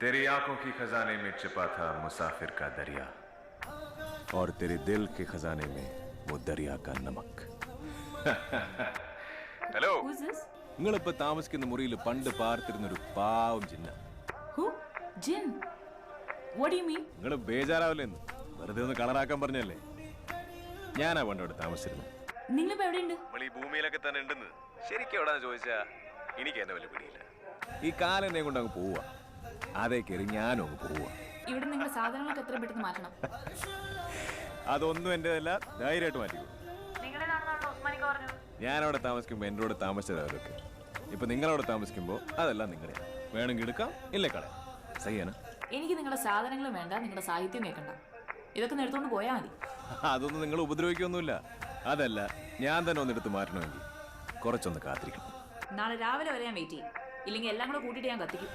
तेरी आंखों की खजाने में छिपा था मुसाफिर का दरिया और तेरे दिल के खजाने में वो दरिया का नमक. ഹലോ, നിങ്ങളിപ്പോ താമസിക്കുന്ന മുറിയിൽ പണ്ട് പാർത്തിരുന്നൊരു പാവം ജിന്ന. നിങ്ങൾ ബേജാറാവില്ലെന്ന് വെറുതെ ഒന്ന് കളറാക്കാൻ പറഞ്ഞല്ലേ. ഞാനാ പണ്ടോട് താമസിച്ചിരുന്നത്. നമ്മൾ ഈ ഭൂമിയിലൊക്കെ തന്നെ ഉണ്ടെന്ന് ശരിക്കും എവിടാന്ന് ചോദിച്ചാ എനിക്ക് എന്നെ വലിയ പിടിയില്ല. ഈ കാലെന്നെ കൊണ്ട് അങ്ങ് പോവുക, അതേ കയറി ഞാനും അങ്ങ് പോവുക. ഇവിടെ നിങ്ങളുടെ സാധനങ്ങളൊക്കെ എത്ര പെട്ടെന്ന് മാറ്റണം? അതൊന്നും എന്റേതല്ല, ധൈര്യമായിട്ട് മാറ്റിക്കോ. ഞാനവിടെ താമസിക്കുമ്പോൾ എൻ്റെ കൂടെ താമസിച്ചവരൊക്കെ ഇപ്പൊ നിങ്ങളവിടെ താമസിക്കുമ്പോൾ അതെല്ലാം നിങ്ങളെ വേണമെങ്കിൽ എടുക്കാം, ഇല്ലേ കളയാം. സഹിയാന. എനിക്ക് നിങ്ങളുടെ സാധനങ്ങളും വേണ്ട, നിങ്ങളുടെ സാഹിത്യം കേൾക്കണ്ട. ഇതൊക്കെ എടുത്തോണ്ട് പോയാൽ മതി. അതൊന്നും നിങ്ങൾ ഉപദ്രവിക്കൊന്നുമില്ല. അതല്ല, ഞാൻ തന്നെ ഒന്നെടുത്ത് മാറ്റണമെങ്കിൽ കുറച്ചൊന്ന് കാത്തിരിക്കണം. നാളെ രാവിലെ വരെ ഞാൻ വെയിറ്റ് ചെയ്യും. ഇല്ലെങ്കിൽ എല്ലാം കൂടെ കൂട്ടിയിട്ട് ഞാൻ കത്തിക്കും.